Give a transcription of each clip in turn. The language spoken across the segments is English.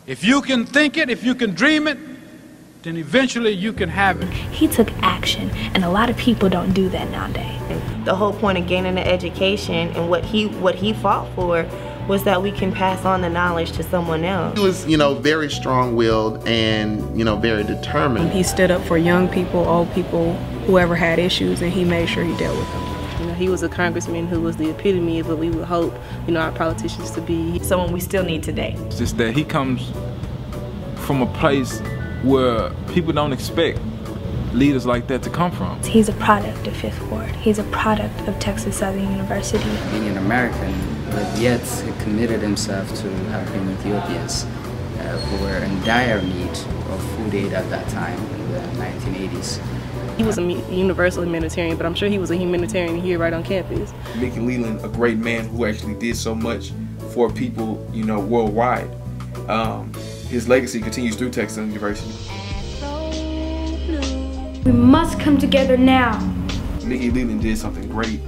If you can think it, if you can dream it, then eventually you can have it. He took action, and a lot of people don't do that nowadays. The whole point of gaining an education and what he fought for was that we can pass on the knowledge to someone else. He was, very strong-willed and, very determined. He stood up for young people, old people, whoever had issues, and he made sure he dealt with them. He was a congressman who was the epitome of what we would hope, our politicians to be. Someone we still need today. It's just that he comes from a place where people don't expect leaders like that to come from. He's a product of Fifth Ward. He's a product of Texas Southern University. Being an American, but yet committed himself to helping Ethiopians who were in dire need of food aid at that time in the 1980s. He was a universal humanitarian, but I'm sure he was a humanitarian here right on campus. Mickey Leland, a great man who actually did so much for people, worldwide. His legacy continues through Texas University. We must come together now. Mickey Leland did something great,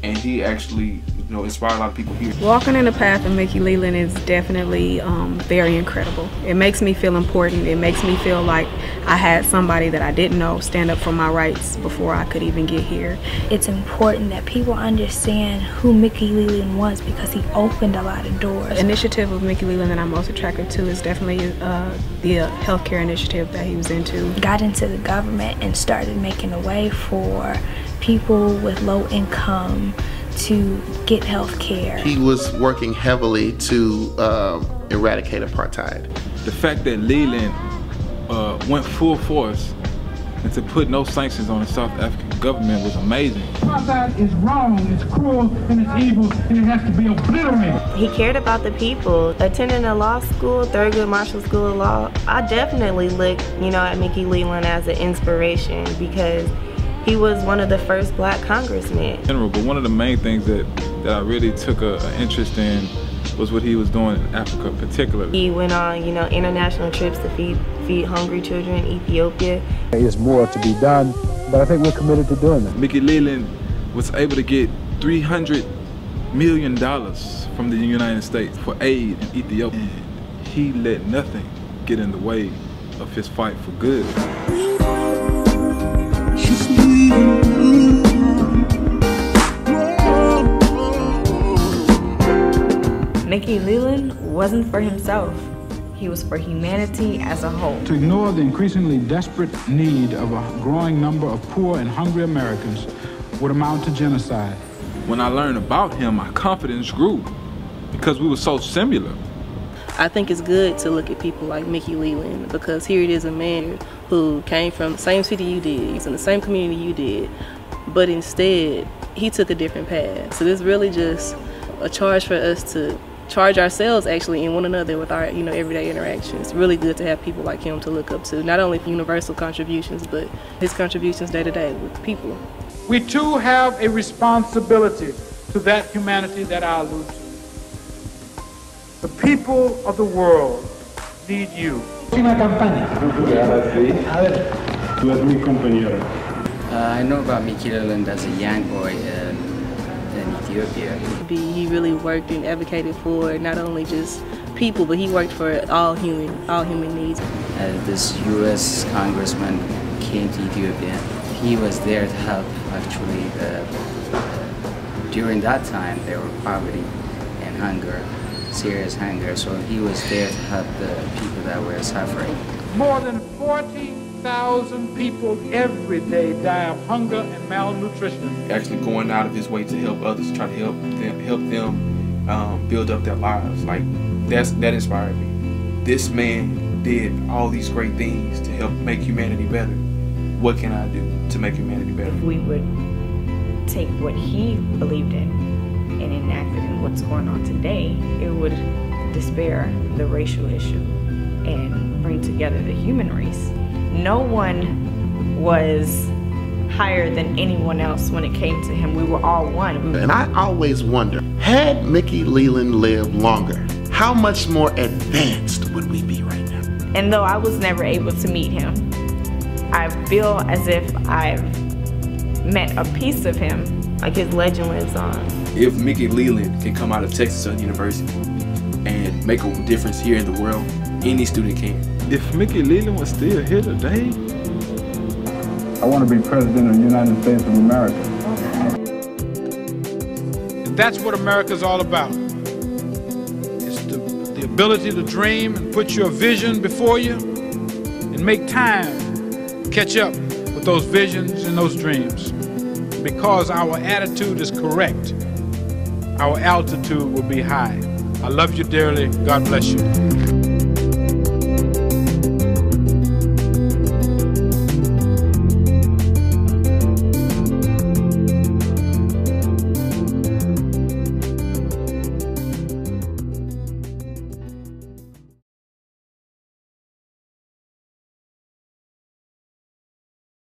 and he actually, inspired a lot of people here. Walking in the path of Mickey Leland is definitely very incredible. It makes me feel important. It makes me feel like I had somebody that I didn't know stand up for my rights before I could even get here. It's important that people understand who Mickey Leland was because he opened a lot of doors. The initiative of Mickey Leland that I'm most attracted to is definitely the healthcare initiative that he was into. Got into the government and started making a way for people with low income to get health care. He was working heavily to eradicate apartheid. The fact that Leland went full force and to put no sanctions on the South African government was amazing. Apartheid is wrong, it's cruel, and it's evil, and it has to be obliterated. He cared about the people. Attending a law school, Thurgood Marshall School of Law, I definitely look, at Mickey Leland as an inspiration because he was one of the first black congressmen. But one of the main things that I really took an interest in was what he was doing in Africa particularly. He went on, international trips to feed hungry children in Ethiopia. There's more to be done, but I think we're committed to doing that. Mickey Leland was able to get $300 million from the United States for aid in Ethiopia. And he let nothing get in the way of his fight for good. Mickey Leland wasn't for himself. He was for humanity as a whole. To ignore the increasingly desperate need of a growing number of poor and hungry Americans would amount to genocide. When I learned about him, my confidence grew because we were so similar. I think it's good to look at people like Mickey Leland because here it is a man who came from the same city you did, he's in the same community you did, but instead he took a different path. So this is really just a charge for us to charge ourselves actually in one another with our everyday interactions. It's really good to have people like him to look up to, not only for universal contributions, but his contributions day to day with people. We too have a responsibility to that humanity that I allude to. The people of the world need you. I know about Mickey Leland as a young boy in Ethiopia. He really worked and advocated for not only just people, but he worked for all human needs. This U.S. congressman came to Ethiopia. He was there to help actually. During that time, there were poverty and hunger, serious hunger, so he was there to help the people that were suffering. More than 40,000 people every day die of hunger and malnutrition. Actually going out of his way to help others, try to help them build up their lives. That inspired me. This man did all these great things to help make humanity better. What can I do to make humanity better? If we would take what he believed in and enact it in what's going on today, it would despair the racial issue and bring together the human race. No one was higher than anyone else when it came to him. We were all one. And I always wonder, had Mickey Leland lived longer, how much more advanced would we be right now? And though I was never able to meet him, I feel as if I've met a piece of him. Like his legend lives on. If Mickey Leland can come out of Texas University and make a difference here in the world, any student can. If Mickey Leland was still here today, I want to be president of the United States of America. And that's what America's all about. It's the ability to dream and put your vision before you and make time catch up with those visions and those dreams. Because our attitude is correct, our altitude will be high. I love you dearly. God bless you.